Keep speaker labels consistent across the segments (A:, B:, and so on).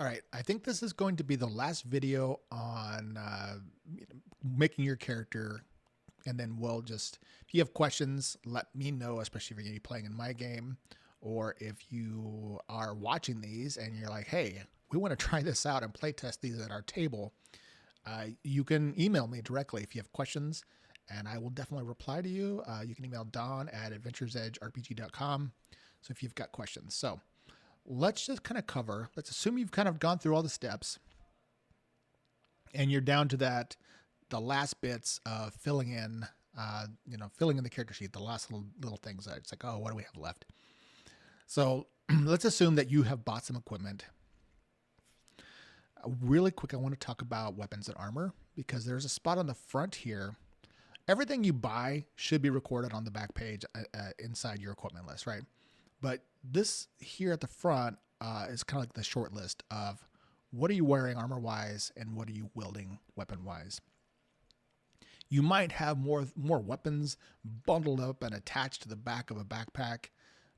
A: All right, I think this is going to be the last video on making your character, and then if you have questions, let me know, especially if you're going to be playing in my game, or if you are watching these and you're like, hey, we want to try this out and play test these at our table. You can email me directly if you have questions, and I will definitely reply to you. You can email Don at adventuresedgerpg.com. So if you've got questions. So let's just kind of let's assume you've kind of gone through all the steps and you're down to the last bits of filling in the character sheet, the last little things that it's like, oh, what do we have left? So let's assume that you have bought some equipment. Really quick, I want to talk about weapons and armor because there's a spot on the front here. Everything you buy should be recorded on the back page inside your equipment list, right? But this here at the front is kind of like the short list of what are you wearing armor-wise and what are you wielding weapon-wise. You might have more weapons bundled up and attached to the back of a backpack,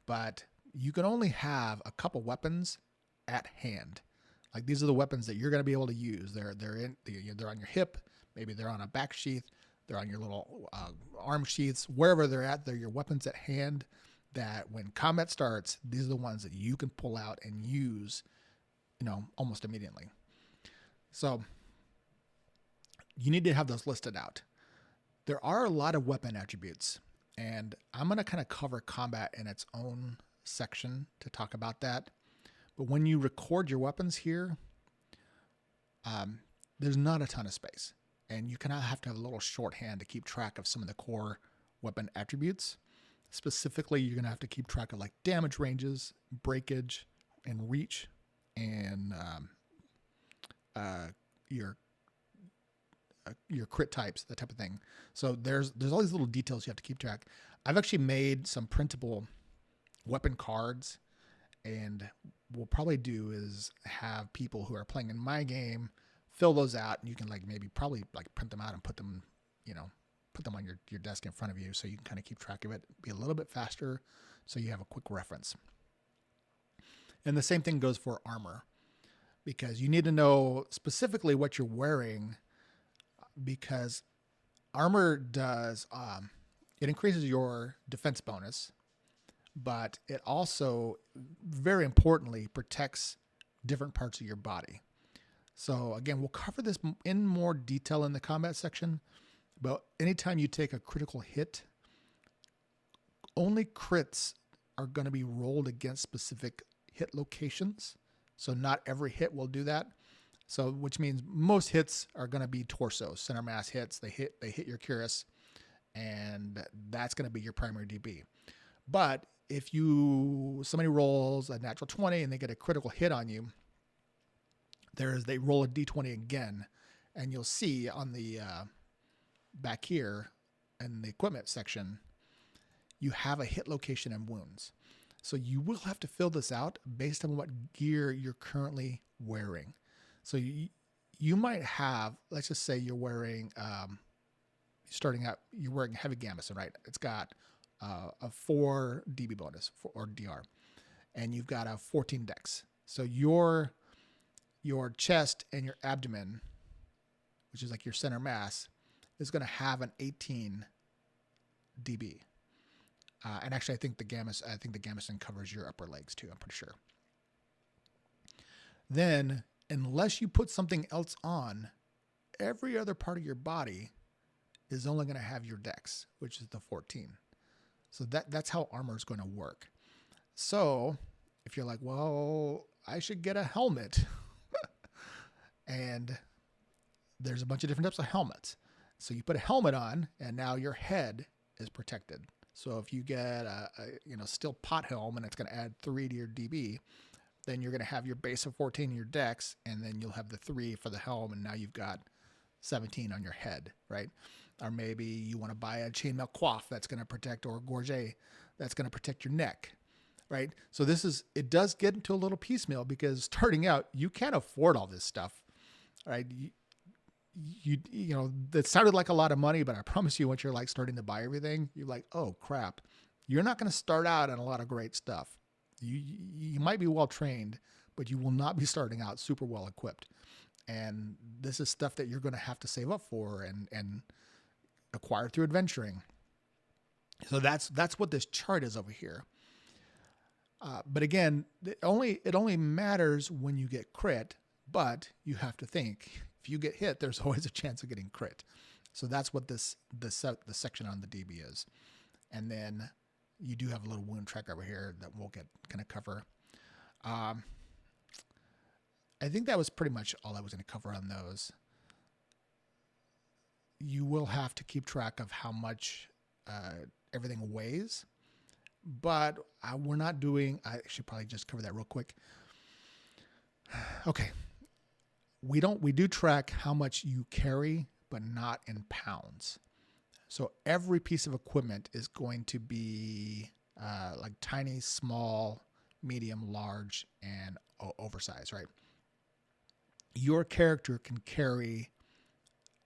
A: but you can only have a couple weapons at hand. Like these are the weapons that you're going to be able to use. They're on your hip, maybe they're on a back sheath, they're on your little arm sheaths, wherever they're at. They're your weapons at hand. That when combat starts, these are the ones that you can pull out and use, almost immediately. So you need to have those listed out. There are a lot of weapon attributes, and I'm going to kind of cover combat in its own section to talk about that. But when you record your weapons here, there's not a ton of space, and you kind of have to have a little shorthand to keep track of some of the core weapon attributes. Specifically, you're going to have to keep track of like damage ranges, breakage, and reach, and your crit types, that type of thing. So there's all these little details you have to keep track. I've actually made some printable weapon cards, and what we'll probably do is have people who are playing in my game fill those out, and you can probably print them out and put them, put them on your desk in front of you so you can kind of keep track of it, be a little bit faster so you have a quick reference. And the same thing goes for armor, because you need to know specifically what you're wearing, because armor does, it increases your defense bonus, but it also, very importantly, protects different parts of your body. So again, we'll cover this in more detail in the combat section. But anytime you take a critical hit, only crits are going to be rolled against specific hit locations. So not every hit will do that. So which means most hits are going to be torso, center mass hits. They hit your cuirass, and that's going to be your primary DB. But if somebody rolls a natural 20 and they get a critical hit on you, they roll a D20 again, and you'll see on the back here in the equipment section, you have a hit location and wounds. So you will have to fill this out based on what gear you're currently wearing. So you might have, let's just say you're wearing, starting out, you're wearing heavy gambeson, right? It's got a 4 DB bonus or DR, and you've got a 14 dex. So your chest and your abdomen, which is like your center mass, is going to have an 18 DB. And actually, I think the gambeson covers your upper legs too. I'm pretty sure. Then, unless you put something else on, every other part of your body is only going to have your dex, which is the 14. So that's how armor is going to work. So if you're like, well, I should get a helmet, and there's a bunch of different types of helmets. So you put a helmet on, and now your head is protected. So if you get a steel pot helm and it's going to add 3 to your DB, then you're going to have your base of 14 in your dex, and then you'll have the 3 for the helm, and now you've got 17 on your head, right? Or maybe you want to buy a chainmail coif that's going to protect, or a gorget that's going to protect your neck, right? So it does get into a little piecemeal, because starting out, you can't afford all this stuff, right? That sounded like a lot of money, but I promise you, once you're like starting to buy everything, you're like, oh crap, you're not going to start out on a lot of great stuff. You might be well trained, but you will not be starting out super well equipped. And this is stuff that you're going to have to save up for and acquire through adventuring. So that's what this chart is over here. But again, it only matters when you get crit, but you have to think, if you get hit, there's always a chance of getting crit. So that's what the section on the DB is. And then you do have a little wound tracker over here that we'll get kind of cover. I think that was pretty much all I was going to cover on those. You will have to keep track of how much everything weighs, but we're not doing, I should probably just cover that real quick. Okay. We do track how much you carry, but not in pounds. So every piece of equipment is going to be like tiny, small, medium, large, and oversized, right? Your character can carry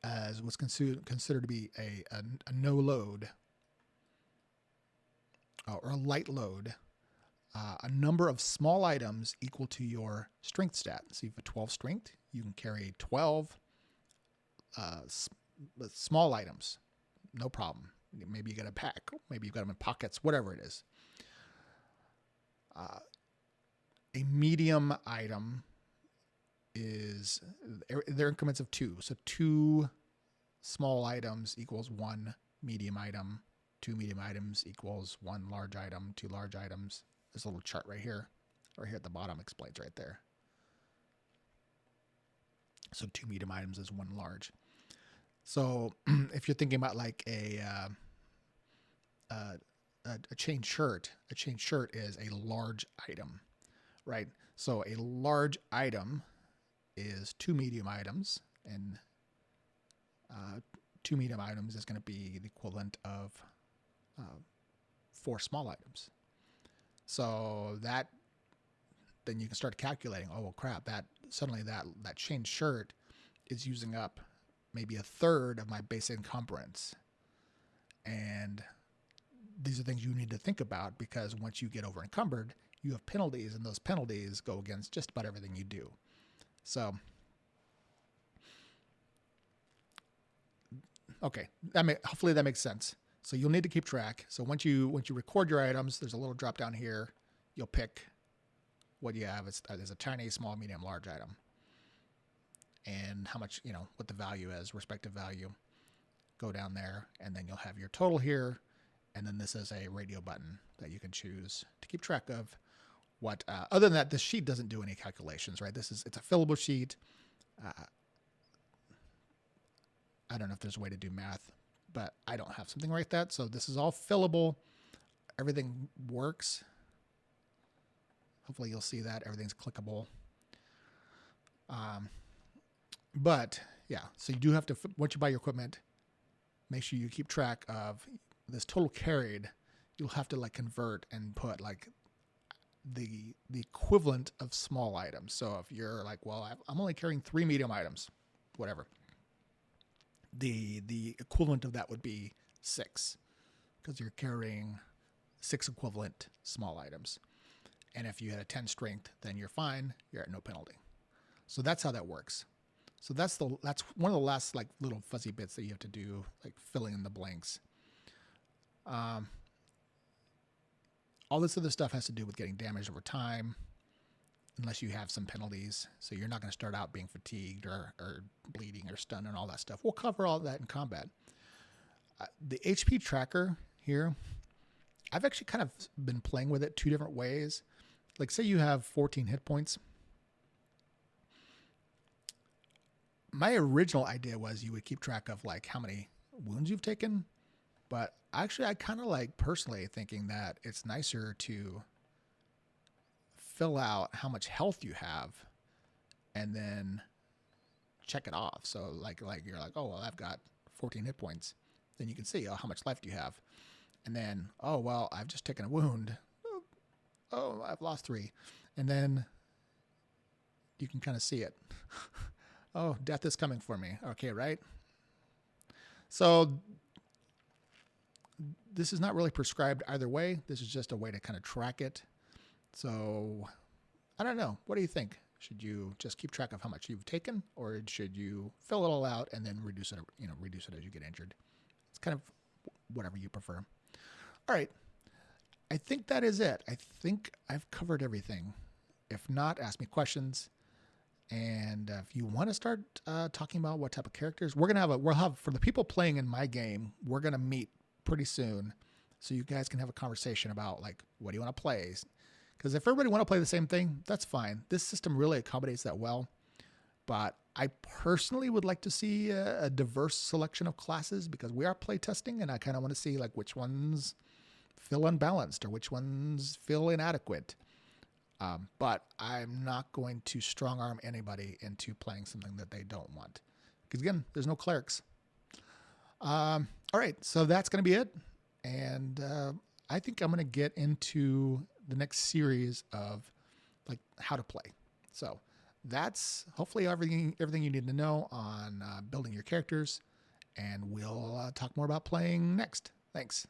A: as what's considered to be a no load or a light load, a number of small items equal to your strength stat. So you have a 12 strength, you can carry 12 small items, no problem. Maybe you got a pack, maybe you've got them in pockets, whatever it is. A medium item is, they're increments of 2. So 2 small items equals 1 medium item. 2 medium items equals 1 large item. 2 large items. There's a little chart right here at the bottom explains right there. So 2 medium items is 1 large. So if you're thinking about like a chain shirt is a large item, right? So a large item is 2 medium items, and 2 medium items is going to be the equivalent of 4 small items. So that, then you can start calculating, oh, well, crap, that suddenly that chain shirt is using up maybe a third of my base encumbrance. And these are things you need to think about, because once you get over encumbered, you have penalties, and those penalties go against just about everything you do. So, okay, hopefully that makes sense. So you'll need to keep track. So once you record your items, there's a little drop down here. You'll pick what you have. There's a tiny, small, medium, large item, and how much, what the value is, respective value. Go down there, and then you'll have your total here, and then this is a radio button that you can choose to keep track of what. Other than that, this sheet doesn't do any calculations, right? It's a fillable sheet. I don't know if there's a way to do math, but I don't have something like that. So this is all fillable. Everything works. Hopefully you'll see that everything's clickable. But yeah, so you do have to, once you buy your equipment, make sure you keep track of this total carried. You'll have to like convert and put like the equivalent of small items. So if you're like, well, I'm only carrying 3 medium items, whatever. The equivalent of that would be 6, because you're carrying 6 equivalent small items. And if you had a 10 strength, then you're fine. You're at no penalty. So that's how that works. So that's one of the last like little fuzzy bits that you have to do, like filling in the blanks. All this other stuff has to do with getting damaged over time, unless you have some penalties. So you're not going to start out being fatigued or bleeding or stunned and all that stuff. We'll cover all that in combat. The HP tracker here, I've actually kind of been playing with it 2 different ways. Like say you have 14 hit points. My original idea was you would keep track of like how many wounds you've taken. But actually I kind of like personally thinking that it's nicer to fill out how much health you have and then check it off. So like you're like, oh, well, I've got 14 hit points. Then you can see, oh, how much life do you have? And then, oh, well, I've just taken a wound. Oh, I've lost 3. And then you can kind of see it. Oh, death is coming for me. Okay, right? So this is not really prescribed either way. This is just a way to kind of track it. So I don't know. What do you think? Should you just keep track of how much you've taken, or should you fill it all out and then reduce it? Reduce it as you get injured. It's kind of whatever you prefer. All right. I think that is it. I think I've covered everything. If not, ask me questions. And if you want to start talking about what type of characters, we'll have for the people playing in my game, we're gonna meet pretty soon, so you guys can have a conversation about like what do you want to play. Because if everybody want to play the same thing, that's fine. This system really accommodates that well. But I personally would like to see a diverse selection of classes because we are play testing, and I kind of want to see like which ones feel unbalanced or which ones feel inadequate. But I'm not going to strong arm anybody into playing something that they don't want. Because again, there's no clerics. All right, so that's going to be it. And I think I'm going to get into the next series of like how to play. So that's hopefully everything you need to know on building your characters. And we'll talk more about playing next. Thanks.